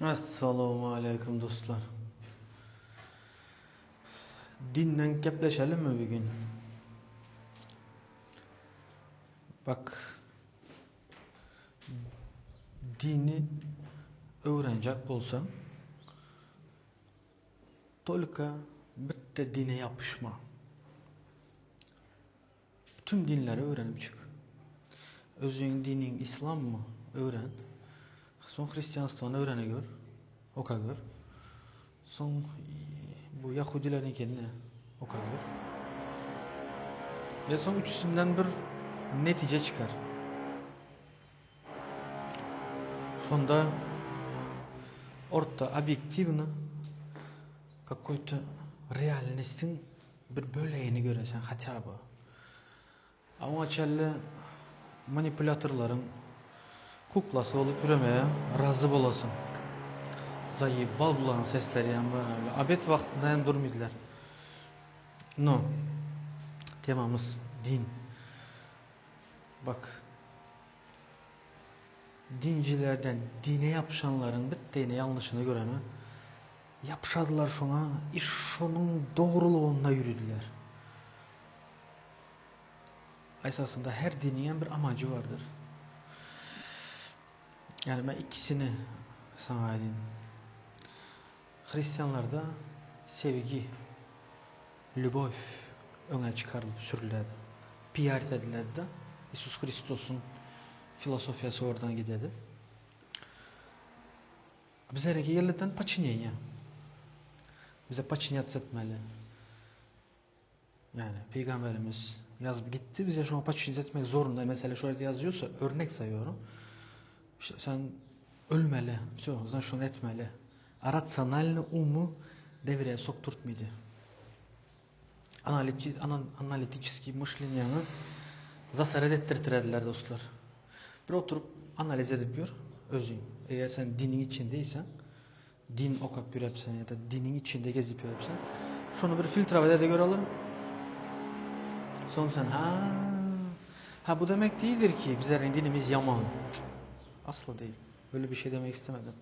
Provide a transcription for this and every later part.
Assalomu alaykum do'stlar. Dindan gaplashalımmi bugün? Bak, dini öğrenecek bolsam, tolika bitta dine yapışma. Tüm dinleri öğrenip çık. Özün dinin İslam mı? Öğren. Son Hristiyanstığını öğrene gör. Oka gör. Son bu Yahudilerin kendine oka gör. Ve son üçüsünden bir netice çıkar. Sonda orta objektivini какой-то realist'in bir böleğini göresen hatta bu. Ama çelle manipülatörlerin kuklası olup yürümeye razı bolasın. Zayıf balbulan sesleri yan böyle. Abet vaktinden durmadılar. No. Temamız din. Bak. Dincilerden dine yapışanların bittiğine yanlışını görene yapışadılar şuna, iş şunun doğruluğuna yürüdüler. Esasında her dinin bir amacı vardır. Yani ben ikisini sana edeyim. Hristiyanlarda sevgi, любовь öne çıkarılıp sürüledi. Piyaret ediledi de İsus Hристos'un filosofyası oradan gidedi. Bizlerdeki yerlerden paçinyen ya. Bize paçinyat etmeli. Yani Peygamberimiz yazıp gitti, bize şu an paçinyat etmek zorunda. Mesela şöyle yazıyorsa örnek sayıyorum. İşte sen ölmeli, sen şunu etmeli. Рациональный уму devreye sokturtmaydı. Analitiski mышленияны zasaret ettirtirediler dostlar. Bir oturup analiz edip gör özün. Eğer sen dinin içindeysen, din okap yürepsen ya da dinin içinde gezip yürepsen, şunu bir filtre de görelim. Sonra sen ha bu demek değildir ki bizlerin dinimiz yaman. Asla değil. Öyle bir şey demek istemedim.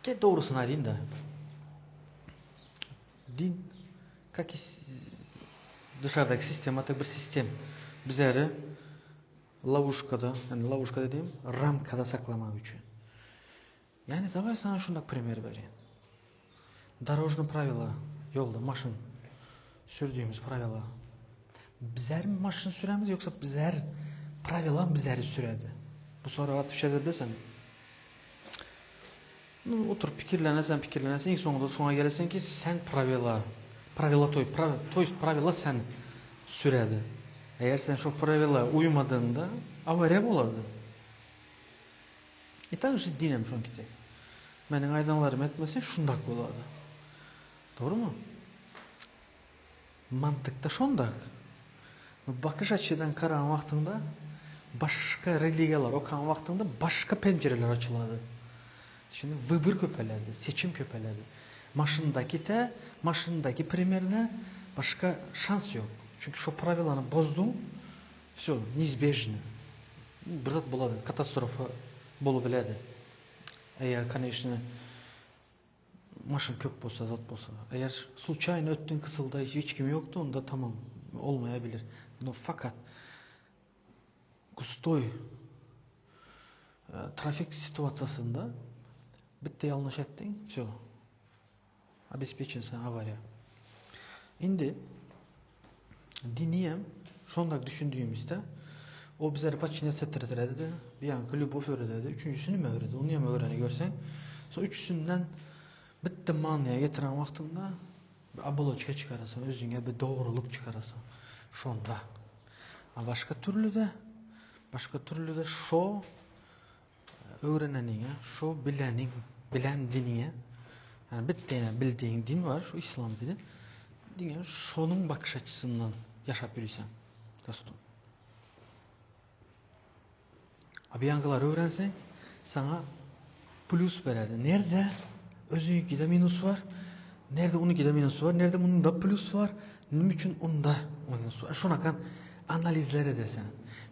Ki doğrusunu edeyim de. Din dışarıdaki sistematik bir sistem. Bizleri lavuşkada, yani lavuşka dediğim ramkada saklamak için. Yani davay sana şundak primer vereyim. Дорожный правила, yolda maşın sürdüğümüz pravila. Bizler mi maşın süremiz yoksa bizler pravila bizleri süredi? Bu soruya atışa bilirsen. Oturup fikirlenesen, ilk sonunda şuna gelirsen ki sen pravila sen süredi. Eğer sen şu pravila uymadığında avariya oladı. Tanrı dinem şu an gitti. Benim aydınlarım etmese şundak oladı. Doğru mu? Mantıkta şundak. Bakış açıdan karan vaktinde başka religiyalar okan vaktinde başka pencereler açıladı. Şimdi vыбор köpeledi, seçim köpeledi. Maşındaki primerde başka şans yok. Çünkü şu pravilanı bozdun, все, неизбежно. Bir zat buladı, katastrofa bulubiledi. Eğer конечно maşın köp bolsa, zat bolsa. Eğer случайно öttün kısılda hiç kim yoktu, onda tamam olmayabilir. No fakat gustoy trafik situasyasında bitti yanlış ettin, все. Обеспечен sen avariya. Şimdi diniyem şondak düşündüğümüzde o bizleri paçinyat ettirdi. Bir yankı любовь öğretti. Üçüncüsünü mü öğretti? Onu mu öğreni görsen? Sonra üçüsünden bitti manaya getiren vaktinde bir aboloçka çıkarasın. Özüne bir doğruluk çıkarasın. Şonda. Başka türlü de şu öğrenenin, şu bilen diniye, yani bittiğine bildiğin din var, şu İslam dini. Dine şunun bakış açısından yaşap yürüysen dostum. Abi yankılar öğrensen sana plus veredi. Nerede özünkide minus var? Nerede onunkide minus var? Nerede bunun da plus var? Bunun için onda minus var. Şuna kan analizler edesen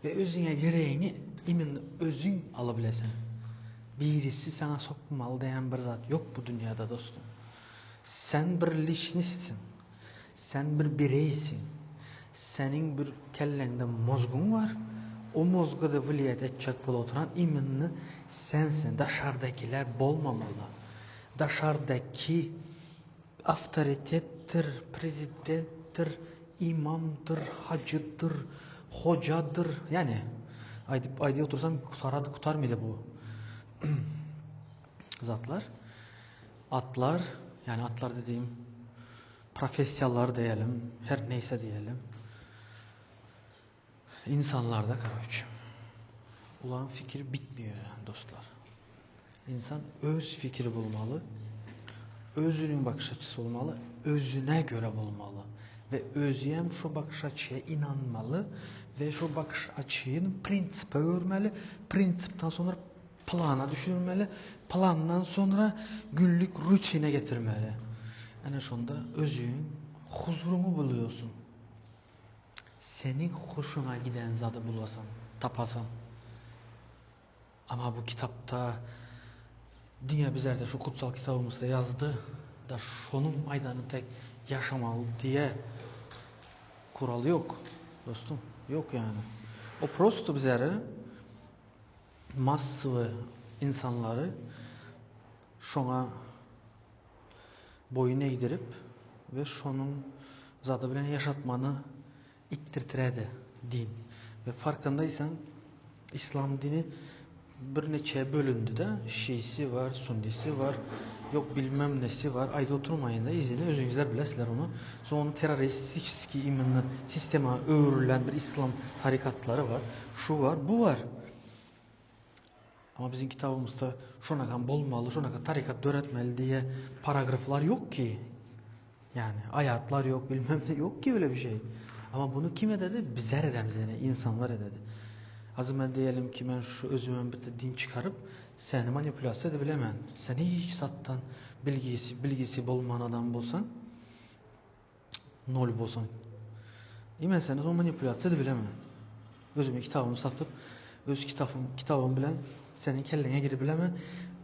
ve özüne gereğini imin özün alabilesin. Birisi sana sokmalı diyen bir zat yok bu dünyada dostum. Sen bir lişnistin. Sen bir bireysin. Senin bir kellende mozgun var. O mozguda vilayet edecek bul oturan iminni sensin. Dışarıdakiler bolmamalı. Dışarıdaki avtoritettir, prezidenttir, imamdır, hacıdır, hocadır. Yani ayda otursam kutarmıydı bu zatlar. Atlar, yani atlar dediğim profesyoneller diyelim, her neyse diyelim. İnsanlarda kardeşim. Ulan fikir bitmiyor yani dostlar. İnsan öz fikri bulmalı. Özünün bakış açısı olmalı. Özüne göre bulmalı. Ve özüyem şu bakış açıya inanmalı. Ve şu bakış açının prinsipe örmeli. Prinsipten sonra plana düşürmeli. Plandan sonra günlük rutine getirmeli. Yani şunda özün huzurunu buluyorsun. Senin hoşuna giden zatı bulasan, tapasan. Ama bu kitapta dünya bizlerde şu kutsal kitabımızda yazdı da şunun aydanı tek yaşamalı diye kural yok dostum. Yok yani. O prosto bizlere massı insanları şuna boyun eğdirip ve şunun zatı bilen yaşatmanı ittirtiredi din. Ve farkındaysan İslam dini bir neçe bölündü de Şiisi var, Sunnisi var, yok bilmem nesi var. Ayda oturmayın da izini özünüzler bilesizler onu. Sonra terörist imanlı sisteme öğrülen bir İslam tarikatları var. Şu var, bu var. Ama bizim kitabımızda şuna kan bolmalı, şuna kan tarikat öğretmeli diye paragraflar yok ki. Yani ayatlar yok, bilmem ne yok ki öyle bir şey. Ama bunu kime dedi? Bizler edemiz yani, insanlar dedi. Azı diyelim ki ben şu özümün bir din çıkarıp seni manipülasyon edebilemem. Sen hiç sattan bilgisi bolman adam bolsan, nol bolsan. İmen seni o manipülasyon edebilemem. Özümün kitabımı satıp, öz kitabım bilen senin kellene girebilemem.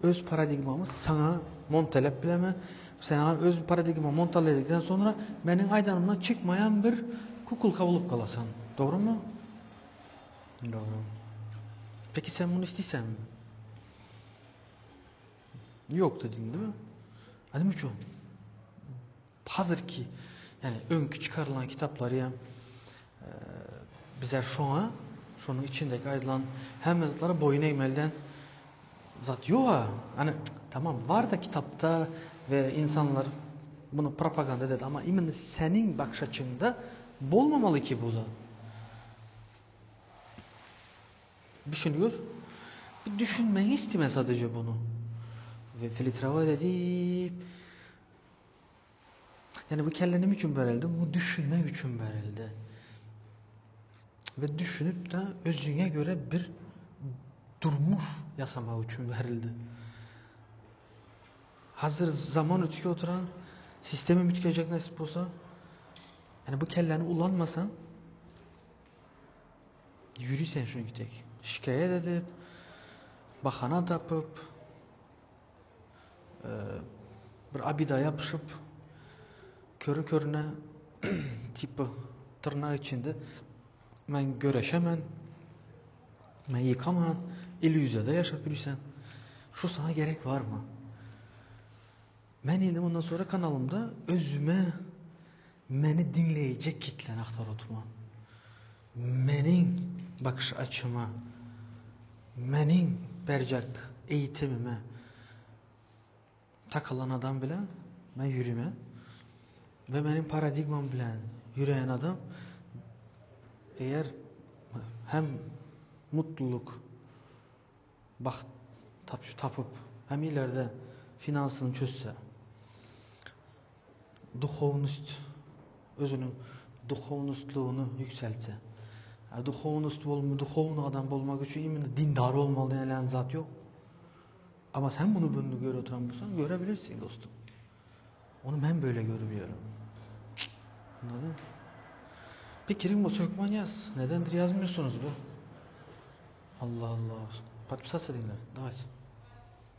Öz paradigmamı sana montelep bilemem. Sana öz paradigma montaledikten sonra benim aydanımdan çıkmayan bir kukulka olup kalasan. Doğru mu? Doğru. Peki sen bunu istiyorsan mi? Yok dedin değil mi? Hadi mi çok? Hazır ki yani önkü çıkarılan kitapları ya bizler şunun içindeki ayrılan hem yazılara boyun eğmelden zat yok ha. Hani tamam var da kitapta ve insanlar bunu propaganda dedi ama imin senin bakış açında bolmamalı ki bu zat. Düşünüyor. Bir düşünmeyi isteme sadece bunu. Ve filtrava edip yani bu kellenim için verildi. Bu düşünme için verildi. Ve düşünüp de özüne göre bir durmuş yasama için verildi. Hazır zaman ötüke oturan sistemi mütkecek nasip olsa yani bu kelleni ulanmasan yürüysen şunu gitek. Şikayet edip bahana tapıp bir abida yapışıp körüne tipi tırnağı içinde ben göreşemem, ben yıkamam, illüzyada yaşap yürüysen. Şu sana gerek var mı? Ben yine ondan sonra kanalımda özüme beni dinleyecek kitlen aktar oturmam. Benim bakış açıma, benim bercak eğitimime takılan adam bile ben yürüme ve benim paradigmam bile yürüyen adam eğer hem mutluluk baxt tapıp hem ileride finansını çözse özünün duhovnustluğunu yükseltse duhovnu adam olmak için dindar olmalı denilen zat yok. Ama sen bunu göre oturan bulsan görebilirsin dostum. Onu ben böyle görmüyorum. Anladın? Bir kirim bu sökman yaz. Nedendir yazmıyorsunuz bu? Allah Allah. Подписаться edinglar. Давайте.